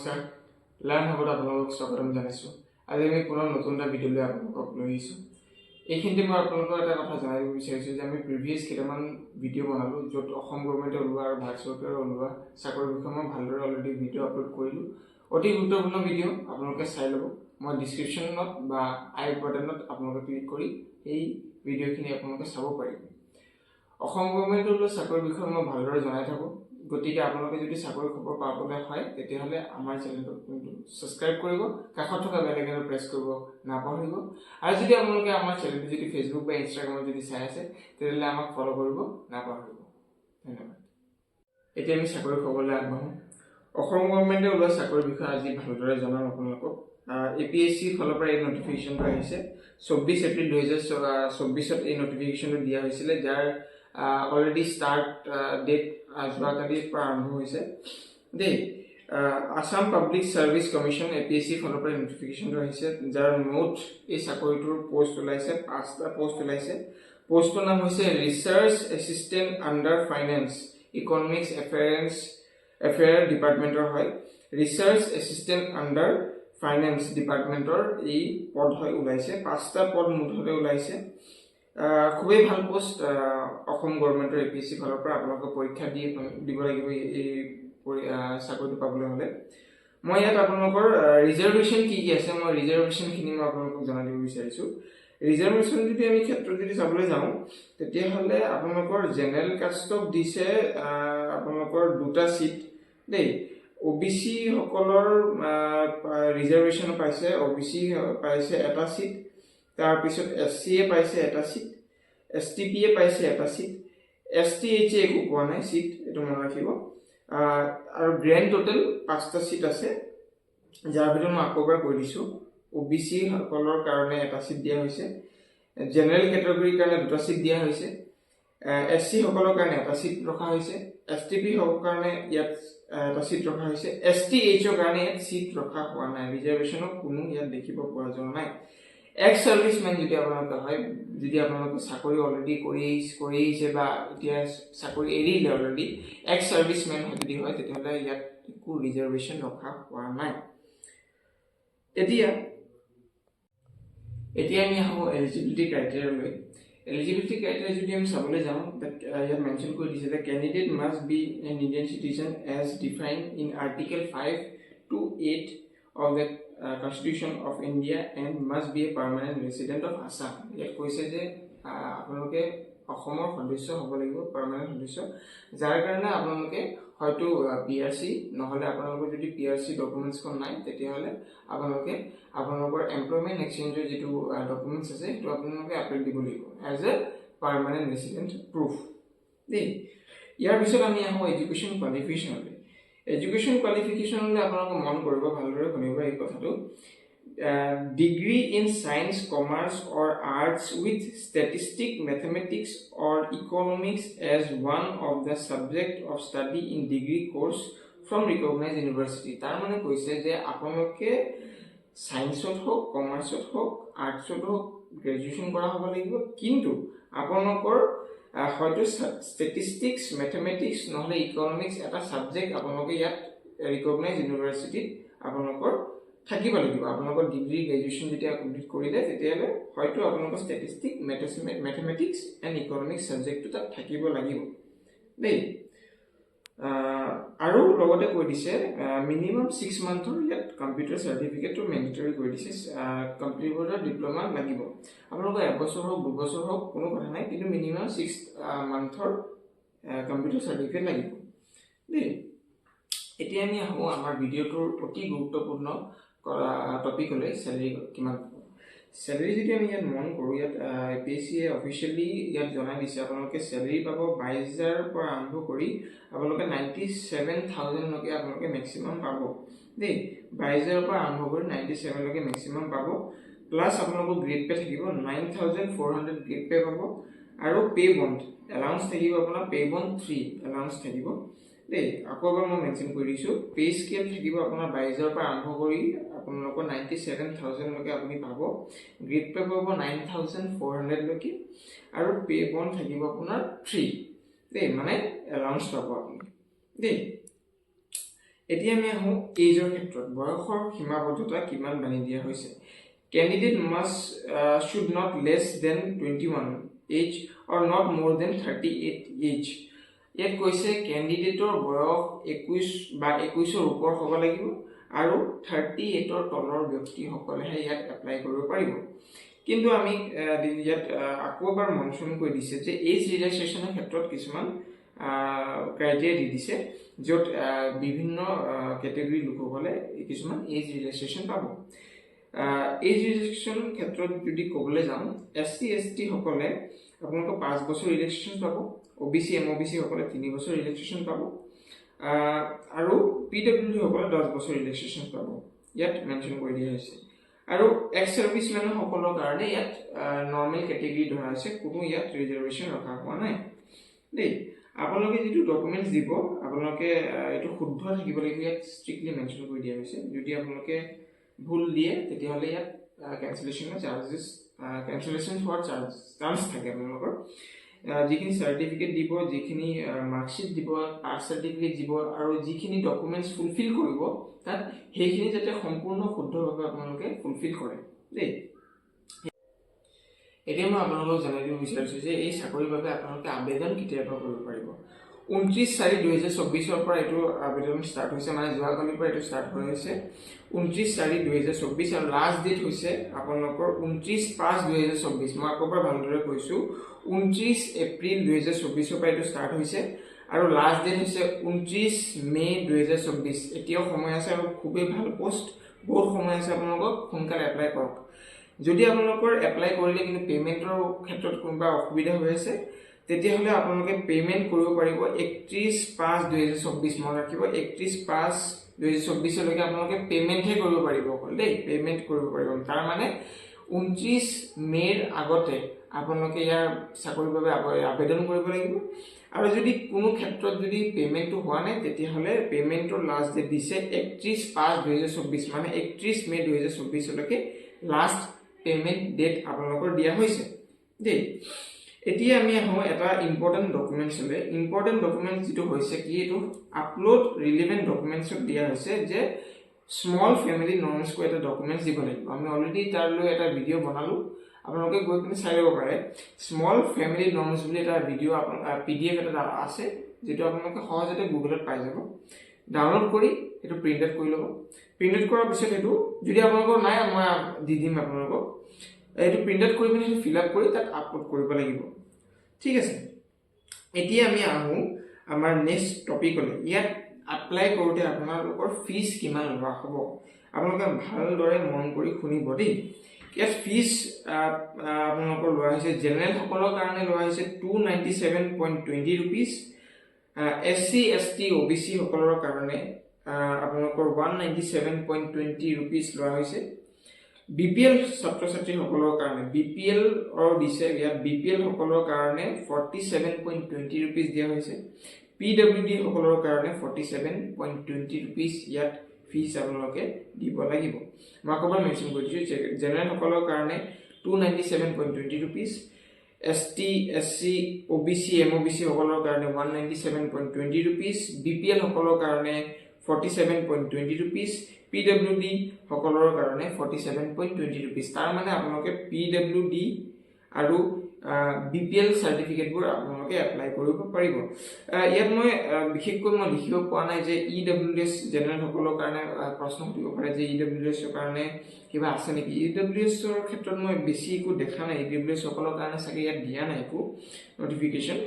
নমস্কাৰ লাৰ্ণ হাবত আপোনালোকক স্বাগতম জনাইছোঁ। আজি আমি পুনৰ নতুন এটা ভিডিঅ' লৈ আপোনালোকক লৈ আহিছোঁ। এইখিনিতে মই আপোনালোকক এটা কথা জনাব বিচাৰিছোঁ যে আমি প্ৰিভিয়াছ কেইটামান ভিডিঅ' বনালোঁ, য'ত অসম গভৰ্ণমেণ্টে ওলোৱা আৰু ভাৰত চৰকাৰে ওলোৱা চাকৰিৰ বিষয়ে মই ভালদৰে অলৰেডি ভিডিঅ' আপলোড কৰিলোঁ। অতি গুৰুত্বপূৰ্ণ ভিডিঅ' আপোনালোকে চাই ল'ব। মই ডিছক্ৰিপশ্যনত বা আই বাটনত আপোনালোকে ক্লিক কৰি এই ভিডিঅ'খিনি আপোনালোকে চাব পাৰিব। অসম গভৰ্ণমেণ্টে ওলোৱা চাকৰিৰ বিষয়ে মই ভালদৰে জনাই থাকোঁ। গতিকে আপোনালোকে যদি চাকৰি খবৰ পাবলৈ হয় তেতিয়াহ'লে আমাৰ চেনেলটো ছাবস্ক্ৰাইব কৰিব, কাষত থকা বেল আইকনটো প্ৰেছ কৰিব নাপাহৰিব। আৰু যদি আপোনালোকে আমাৰ চেনেলটো যদি ফেচবুক বা ইনষ্টাগ্ৰামত যদি চাই আছে তেতিয়াহ'লে আমাক ফ'ল' কৰিব নাপাহৰিব। ধন্যবাদ। এতিয়া আমি চাকৰি খবৰলৈ আগবাঢ়োঁ। অসম গভৰ্ণমেণ্টে ওলোৱা চাকৰিৰ বিষয়ে আজি ভালদৰে জনাম আপোনালোকক। APSC ফালৰ পৰা এই নটিফিকেশ্যনটো আহিছে 24 এপ্ৰিল 2024 এই নটিফিকেশ্যনটো দিয়া হৈছিলে, যাৰ অলৰেডি ষ্টাৰ্ট ডেট যোৱাকালিৰ পৰা আৰম্ভ হৈছে দেই। Assam public service commission APSC ফালৰ পৰা নটিফিকেশ্যনটো আহিছে, যাৰ মুঠ এই চাকৰিটোৰ পষ্ট ওলাইছে 5টা পষ্ট ওলাইছে। পষ্টৰ নাম হৈছে research assistant under finance economics affair ডিপাৰ্টমেণ্টৰ হয়। ৰিচাৰ্চ এছিষ্টেণ্ট আণ্ডাৰ ফাইনেন্স ডিপাৰ্টমেণ্টৰ এই পদ হয় ওলাইছে। 5টা পদ মুঠতে ওলাইছে। খুবেই ভাল পোষ্ট। অসম গভৰ্ণমেণ্টৰ APSC ফালৰ পৰা আপোনালোকে পৰীক্ষা দিব লাগিব এই চাকৰিটো পাবলৈ হ'লে। মই ইয়াত আপোনালোকৰ ৰিজাৰ্ভেশ্যন কি আছে, মই ৰিজাৰ্ভেশ্যনখিনি মই আপোনালোকক জনাই দিব বিচাৰিছোঁ। ৰিজাৰ্ভেশ্যন যদি আমি ক্ষেত্ৰত যদি চাবলৈ যাওঁ তেতিয়াহ'লে আপোনালোকৰ জেনেৰেল কাষ্টক দিছে আপোনালোকৰ 2টা ছিট দেই। OBC সকলৰ ৰিজাৰ্ভেশ্যন পাইছে, OBC পাইছে 1টা ছিট, তাৰপিছত SC পাইছে 1টা ছিট, STP পাইছে 1টা ছিট, STH একো পোৱা নাই ছিট, এইটো মনত ৰাখিব। আৰু গ্ৰেণ্ড টোটেল 5টা ছিট আছে, যাৰ ভিতৰত মই আকৌ এবাৰ কৈ দিছোঁ। OBC সকলৰ কাৰণে 1টা ছিট দিয়া হৈছে, জেনেৰেল কেটেগৰীৰ কাৰণে 2টা ছিট দিয়া হৈছে, SC সকলৰ কাৰণে 1টা ছিট ৰখা হৈছে, STP সকলৰ কাৰণে ইয়াত 1টা ছিট ৰখা হৈছে, STHৰ কাৰণে ইয়াত ছিট ৰখা হোৱা নাই। ৰিজাৰ্ভেশ্যনক কোনো ইয়াত দেখিব পৰা যোৱা নাই। এক্স ছাৰ্ভিচমেন যদি আপোনালোকে হয়, যদি আপোনালোকে চাকৰি অলৰেডি কৰি আহিছে বা এতিয়া চাকৰি এৰিলে অলৰেডি, এক্স ছাৰ্ভিচমেন যদি হয় তেতিয়াহ'লে ইয়াত একো ৰিজাৰ্ভেশ্যন ৰখা হোৱা নাই। এতিয়া আমি আহোঁ এলিজিবিলিটি ক্ৰাইটেৰিয়ালৈ। এলিজিবিলিটি ক্ৰাইটেৰিয়া যদি আমি চাবলৈ যাওঁ ইয়াত মেনশ্যন কৰি দিছে যে candidate must be an Indian citizen as defined in article 5 to 8 of the Constitution of India and must be a permanent resident of Assam. ইয়াত কৈছে যে আপোনালোকে অসমৰ সদস্য হ'ব লাগিব, পাৰ্মানেণ্ট সদস্য, যাৰ কাৰণে আপোনালোকে হয়তো PRC নহ'লে আপোনালোকৰ যদি PRC ডকুমেণ্টছখন নাই তেতিয়াহ'লে আপোনালোকে আপোনালোকৰ এমপ্লয়মেণ্ট এক্সচেঞ্জৰ যিটো ডকুমেণ্টছ আছে সেইটো আপোনালোকে আপলোড দিব লাগিব as a permanent resident proof দেই। ইয়াৰ পিছত আমি আহোঁ এডুকেশ্যন কোৱালিফিকেশ্যনলৈ। এডুকেশ্যন কোৱালিফিকেশ্যনলৈ আপোনালোকে মন কৰিব, ভালদৰে শুনিব এই কথাটো। Degree in science, commerce or arts with statistics, mathematics or economics as one of the subject of study in degree course from recognise university. তাৰ মানে কৈছে যে আপোনালোকে ছায়েন্সত হওক, কমাৰ্চত হওক, আৰ্টছত হওক গ্ৰেজুৱেশ্যন কৰা হ'ব লাগিব, কিন্তু আপোনালোকৰ হয়তো ষ্টেটিষ্টিক্স, মেথমেটিক্স নহ'লে ইকনমিক্স এটা ছাবজেক্ট আপোনালোকে ইয়াত ৰিকগনাইজ ইউনিভাৰ্চিটিত আপোনালোকৰ থাকিব লাগিব। আপোনালোকৰ ডিগ্ৰী গ্ৰেজুৱেশ্যন যেতিয়া কমপ্লিট কৰিলে তেতিয়াহ'লে হয়তো আপোনালোকৰ ষ্টেটিষ্টিক্স, মেথমেটিক্স এণ্ড ইকনমিক্স ছাবজেক্টটো তাত থাকিব লাগিব দেই। আৰু লগতে কৈ দিছে মিনিমাম 6 মান্থৰ ইয়াত কম্পিউটাৰ চাৰ্টিফিকেটটো মেণ্ডেটৰী কৰি দিছে। কম্পিউটাৰ ডিপ্ল'মা লাগিব। আপোনালোকৰ 1 বছৰ হওক 2 বছৰ হওক কোনো কথা নাই, কিন্তু মিনিমাম 6 মান্থৰ কম্পিউটাৰ চাৰ্টিফিকেট লাগিব দেই। এতিয়া আমি আহোঁ আমাৰ ভিডিঅ'টোৰ অতি গুৰুত্বপূৰ্ণ টপিকলৈ, চেলেৰি কিমান পাব। চেলেৰি যদি আমি ইয়াত মন কৰোঁ, ইয়াত APSCয়ে অফিচিয়েলি ইয়াত জনাই দিছে আপোনালোকে চেলেৰি পাব 22,000ৰ পৰা আৰম্ভ কৰি আপোনালোকে 97,000লৈকে আপোনালোকে মেক্সিমাম পাব দেই। 22,000ৰ পৰা আৰম্ভ কৰি 97লৈকে মেক্সিমাম পাব। প্লাছ আপোনালোকৰ গ্ৰেড পে থাকিব 9,400 গ্ৰেড পে পাব, আৰু পে বণ্ড এলাউন্স থাকিব, আপোনাৰ পে বণ্ড 3 এলাউন্স থাকিব দেই। আকৌ এবাৰ মই মেনশ্যন কৰি দিছোঁ, পে স্কেল থাকিব আপোনাৰ 22,000ৰ পৰা আৰম্ভ কৰি আপোনালোকৰ 97,000লৈকে আপুনি পাব। গ্ৰেড পে পাব 9,400লৈকে, আৰু পে বণ্ড থাকিব আপোনাৰ 3 দেই, মানে এলাউন্স পাব আপুনি দেই। এতিয়া আমি আহোঁ এইজৰ ক্ষেত্ৰত বয়সৰ সীমাবদ্ধতা কিমান বান্ধি দিয়া হৈছে candidate should not less than 21 age or not more than 38 age ইয়াত কৈছে ক্যান্ডিডেটৰ বয়স 21 বা 21ৰ ওপৰ হ'ব লাগিব আৰু 38ৰ তলৰ ব্যক্তিসকলেহে ইয়াত এপ্লাই কৰিব পাৰিব কিন্তু আমি ইয়াত আকৌ এবাৰ মেনশন কৰি দিছে যে এজ ৰিলেক্সেশনৰ ক্ষেত্ৰত কিছুমান ক্ৰাইটেৰিয়া দি দিছে য'ত বিভিন্ন ক্যাটেগৰী লোকসকলে কিছুমান এজ ৰিলেক্সেশন পাব এজ ৰিলেক্সেশন ক্ষেত্ৰত যদি ক'বলৈ যাওঁ এসসি এসটি সকলে আপোনালোক 5 বছৰ ৰিলেক্সেশন পাব ওবিসি এমওবিসি সকলে 3 বছৰ ৰিলেক্সেশন পাব আৰু পিডব্লিউডি সকলে 10 বছৰ ৰিলেক্সেশন পাব ইয়াত মেনশন কৰি দিয়া হৈছে আৰু এক্স সাৰ্ভিসমেন সকলৰ কাৰণে ইয়াত নৰ্মেল ক্যাটেগৰী ধৰা আছে কোনো ইয়াত ৰিজাৰ্ভেশন ৰখা হোৱা নাই দেই আপোনালোকে যেটো ডকুমেন্টস দিব আপোনালোকে এটো শুদ্ধ থাকিব লাগিব ইয়াত স্ট্ৰিক্টলি মেনশন কৰি দিয়া হৈছে যদি আপোনালোকে ভুল দিয়ে তেতিয়াহলে ইয়াত ক্যান্সেলেশনৰ চাৰ্জেস ক্যান্সেলেশন হোৱাৰ চান্স থাকে আপোনালোকৰ যিখিনি সাৰ্টিফিকেট দিব যিখিনি মাৰ্কশিট দিব পাছ সাৰ্টিফিকেট দিব আৰু যিখিনি ডকুমেন্টস ফুলফিল কৰিব তাত সেইখিনি যাতে সম্পূৰ্ণ শুদ্ধভাৱে আপোনালোকে ফুলফিল কৰে দেই এতিয়া মই আপোনালোকক জনাই দিব বিচাৰিছো যে এই চাকৰিৰ বাবে আপোনালোকে আবেদন কেতিয়াৰ পৰা কৰিব পাৰিব 29/4/2024 পৰা এটো আবেদন ষ্টাৰ্ট হৈছে মানে যোৱাকালিৰ পৰা এটো ষ্টাৰ্ট হৈছে 29/4/2024 আৰু লাষ্ট ডেট হৈছে আপোনালোকৰ 29/5/2024 মই আকৌ ভালদৰে কৈছো 29 এপ্ৰিল 2024 পৰা এটো ষ্টাৰ্ট হৈছে আৰু লাষ্ট ডেট হৈছে 29 মে 2024 এতিয়া সময় আছে আৰু খুবেই ভাল পোষ্ট বহুত সময় আছে আপোনালোকক সোনকালে এপ্লাই কৰক যদি আপোনালোকৰ এপ্লাই কৰিলে কিন্তু পেমেন্টৰ ক্ষেত্ৰত কোনবা অসুবিধা হৈ আছে তেতিয়াহলে আপোনালোকে পেমেন্ট কৰিব পাৰিব 31/5/2024 মন ৰাখিব 31/5/2024 লৈকে আপোনালোকে পেমেন্টহে কৰিব পাৰিব দেই পেমেন্ট কৰিব পাৰিব তাৰ মানে 29 মেৰ আগতে আপোনালোকে ইয়াৰ চাকৰিৰ বাবে আবেদন কৰিব লাগিব আৰু যদি কোনো ক্ষেত্ৰত যদি পেমেন্টটো হোৱা নাই তেতিয়াহলে পেমেন্টৰ লাষ্ট ডেট দিছে 31/5/2024 মানে 31 মে 2024 লৈকে লাষ্ট পেমেন্ট ডেট আপোনালোকৰ দিয়া হৈছে দেই এতিয়া আমি আহো এটা ইম্পৰ্টেন্ট ডকুমেন্টছলে ইম্পৰ্টেন্ট ডকুমেন্টছ যেটো হৈছে কি এটো আপলোড ৰিলেভেন্ট ডকুমেন্টছত দিয়া হৈছে যে স্মল ফ্যামিলি নৰ্মছ কো এটা ডকুমেন্টছ দিব লাগিব আমি অলৰেডি তাৰ লৈ এটা ভিডিও বনালো আপোনালোকে গৈ কিনে চাই ল'ব পাৰে স্মল ফ্যামিলি নৰ্মছ বুলি এটা ভিডিও পিডিএফ এটা আছে যেটো আপোনালোকে সহজতে গুগলত পাই যাব ডাউনলোড কৰি এটো প্ৰিন্ট আউট কৰি ল'ব প্ৰিন্ট আউট কৰাৰ পিছত এটো যদি আপোনালোকৰ নাই মই দি দিম আপোনালোকক এটো প্ৰিন্ট আউট কৰি পিনে ফিল আপ কৰি তাত আপলোড কৰিব লাগিব ঠিক আছে এতিয়া আমি আহো আমাৰ নেক্সট টপিকলৈ ইয়াত এপ্লাই কৰোতে আপোনালোকৰ ফিজ কিমান লোৱা হ'ব আপোনালোকে ভালদৰে মন কৰি শুনিব দেই ইয়াত ফিজ আপোনালোকৰ লোৱা হৈছে জেনেৰেল সকলৰ কাৰণে লোৱা হৈছে 297.20 रुपीस एससी एसटी ओबीसी সকলৰ কাৰণে আপোনালোকৰ 197.20 रुपीस লোৱা হৈছে बीपीएल ছাত্ৰ ছাত্ৰী সকলৰ কাৰণে बीपीएल আৰু দিছে ইয়াত बीपीएल সকলৰ কাৰণে 47.20 रुपीस দিয়া হৈছে पीडब्ल्यूडी সকলৰ কাৰণে 47.20 रुपीस ইয়াত ফিজ আপোনালোকে দিব লাগিব মই কবৰ মেনশন কৰিছো জেনেৰেল সকলৰ কাৰণে 297.20 rupees ST SC OBC MOBC সকলৰ কাৰণে 197.20 रुपीस बीपीएल সকলৰ কাৰণে 47.20 रुपीस पीडब्ल्यूडी সকলৰ কাৰণে 47.20 रुपीस তাৰ মানে আপোনালোকে पीडब्ल्यूडी আৰু बीपीएल সাৰ্টিফিকেট বোৰ আপোনালোকে এপ্লাই কৰিব পাৰিব ইয়াত মই বিশেষকৈ মই লিখিব পোৱা নাই যে ইডব্লিউএস জেনেৰেল সকলৰ কাৰণে প্ৰশ্ন উঠিব পাৰে যে ইডব্লিউএস ৰ কাৰণে কিবা আছে নেকি ইডব্লিউএস ৰ ক্ষেত্ৰত মই বেছি একো দেখা নাই ইডব্লিউএস সকলৰ কাৰণে চাগে ইয়াত দিয়া নাই একো নটিফিকেশন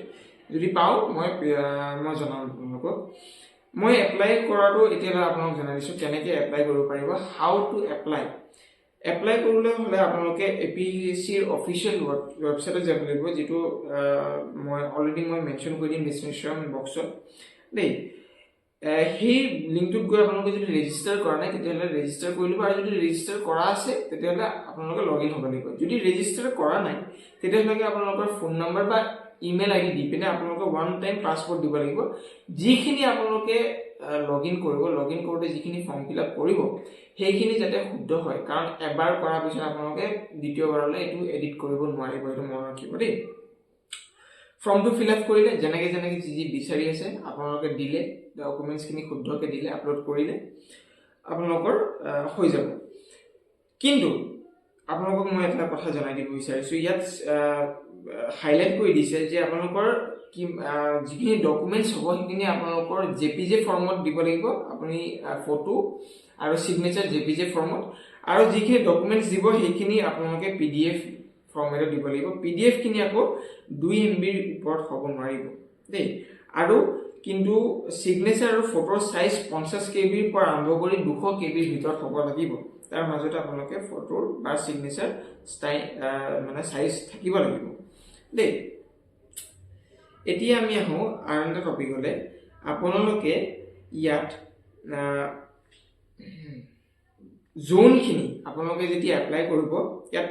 যদি পাও মই জনাম আপোনালোকক মই এপ্লাই কৰাটো এতিয়া আপোনাক জনাই দিছো কেনেকৈ এপ্লাই কৰিব পাৰিব হাউ টু এপ্লাই এপ্লাই কৰিবলৈ হলে আপোনালোকে এপিএসসি ৰ অফিচিয়েল ওয়েবসাইটত যাব লাগিব যেটো মই অলৰেডি মেনশন কৰি দিম ডেসক্ৰিপচন বক্সত দেই সেই লিংকটোত গৈ আপোনালোকে যদি ৰেজিষ্টাৰ কৰা নাই তেতিয়াহলে ৰেজিষ্টাৰ কৰি লব আৰু যদি ৰেজিষ্টাৰ কৰা আছে তেতিয়াহলে আপোনালোকে লগইন হ'ব লাগিব যদি ৰেজিষ্টাৰ কৰা নাই তেতিয়াহলে আপোনালোকৰ ফোন নম্বৰ বা ইমেইল আইডি দি পিনে আপোনালোকে ওয়ান টাইম পাসওয়াৰ্ড দিব লাগিব যিখিনি আপোনালোকে লগইন কৰিব লগইন কৰোতে যিখিনি ফৰ্ম ফিল আপ কৰিব সেইখিনি যাতে শুদ্ধ হয় কাৰণ এবাৰ কৰাৰ পিছত আপোনালোকে দ্বিতীয়বাৰলৈ এটো এডিট কৰিব নোৱাৰিব এটো মনত ৰাখিব দেই ফৰ্মটো ফিল আপ কৰিলে যেনেকৈ যি বিচাৰি আছে আপোনালোকে দিলে, ডকুমেণ্টছখিনি শুদ্ধকৈ দিলে, আপলোড কৰিলে আপোনালোকৰ হৈ যাব। কিন্তু আপোনালোকক মই এটা কথা জনাই দিব বিচাৰিছোঁ, ইয়াত হাইলাইট কৰি দিছে যে আপোনালোকৰ যিখিনি ডকুমেণ্টছ হ'ব সেইখিনি আপোনালোকৰ JPG ফৰ্মত দিব লাগিব, আপুনি ফটো আৰু ছিগনেচাৰ JPG ফৰ্মত, আৰু যিখিনি ডকুমেণ্টছ দিব সেইখিনি আপোনালোকে PDF ফৰ্মেটত দিব লাগিব। PDF খিনি আকৌ 2 MBৰ ওপৰত হ'ব নোৱাৰিব দেই। আৰু কিন্তু ছিগনেচাৰ আৰু ফটোৰ সাইজ 50 KBৰ পৰা আৰম্ভ কৰি 200 KBৰ ভিতৰত হ'ব লাগিব। তাৰ মাজতে আপোনালোকে ফটোৰ বা ছিগনেচাৰ মানে সাইজ থাকিব লাগিব দেই। এতিয়া আমি আহোঁ আৰু এটা টপিকলৈ। আপোনালোকে ইয়াত জোনখিনি আপোনালোকে যেতিয়া এপ্লাই কৰিব, ইয়াত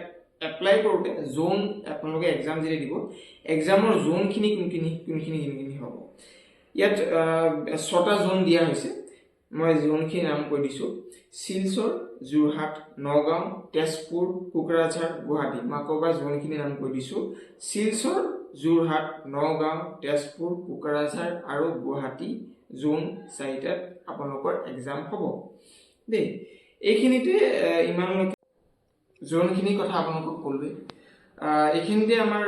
এপ্লাই কৰোঁতে জোন আপোনালোকে এক্সাম যেতিয়া দিব, এক্সামৰ জোনখিনি কোনখিনি হ'ব। ইয়াত 6টা জোন দিয়া হৈছে। মই জোনখিনি নাম কৈ দিছোঁ: শিলচৰ, যোৰহাট, নগাঁও, তেজপুৰ, কোকৰাঝাৰ, গুৱাহাটী। মই আকৌ এবাৰ জোনখিনি নাম কৈ দিছোঁ: শিলচৰ, যোৰহাট, নগাঁও, তেজপুৰ, কোকৰাঝাৰ আৰু গুৱাহাটী। জোন 4টাত আপোনালোকৰ এক্সাম হ'ব দেই। এইখিনিতে ইমানলৈকে জোনখিনিৰ কথা আপোনালোকক ক'লোৱে। এইখিনিতে আমাৰ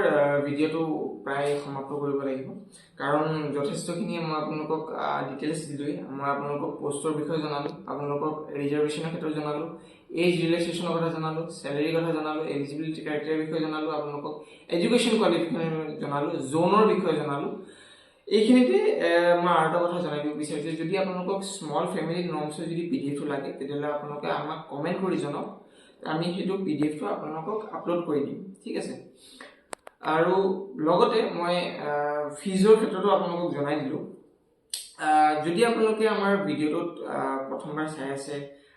ভিডিঅ'টো প্ৰায় সমাপ্ত কৰিব লাগিব, কাৰণ যথেষ্টখিনি মই আপোনালোকক ডিটেইলছ দিলোঁৱেই। মই আপোনালোকক পষ্টৰ বিষয়ে জনালোঁ, আপোনালোকক ৰিজাৰ্ভেশ্যনৰ ক্ষেত্ৰত জনালোঁ, এজ ৰিলেক্সেশ্যনৰ কথা জনালোঁ, চেলেৰীৰ কথা জনালোঁ, এলিজিবিলিটি ক্ৰাইটেৰিয়াৰ বিষয়ে জনালোঁ, আপোনালোকক এডুকেশ্যন কোৱালিফিকেশ্যন জনালোঁ, জোনৰ বিষয়ে জনালোঁ। এইখিনিতে মই আৰু এটা কথা জনাই দিব বিচাৰিছোঁ, যদি আপোনালোকক স্মল ফেমিলি নৰ্মছৰ যদি PDF লাগে তেতিয়াহ'লে আপোনালোকে আমাক কমেণ্ট কৰি জনাওক, আমি সেইটো PDFটো আপোনালোকক আপলোড কৰি দিম, ঠিক আছে। আৰু লগতে মই ফিজৰ ক্ষেত্ৰতো আপোনালোকক জনাই দিলোঁ। যদি আপোনালোকে আমাৰ ভিডিঅ'টোত প্ৰথমবাৰ চাই আছে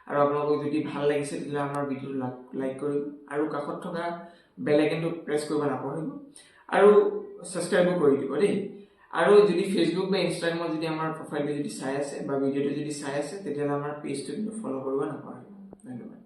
আৰু আপোনালোকক যদি ভাল লাগিছে তেতিয়াহ'লে আমাৰ ভিডিঅ'টো লাইক কৰিব আৰু কাষত থকা বেল আইকনটো প্ৰেছ কৰিব নাপাহৰিব আৰু ছাবস্ক্ৰাইবো কৰি দিব দেই। আৰু যদি ফেচবুক বা ইনষ্টাগ্ৰামত যদি আমাৰ প্ৰফাইলটো যদি চাই আছে বা ভিডিঅ'টো যদি চাই আছে তেতিয়াহ'লে আমাৰ পেজটো কিন্তু ফ'ল' কৰিব নাপাহৰিব। ধন্যবাদ।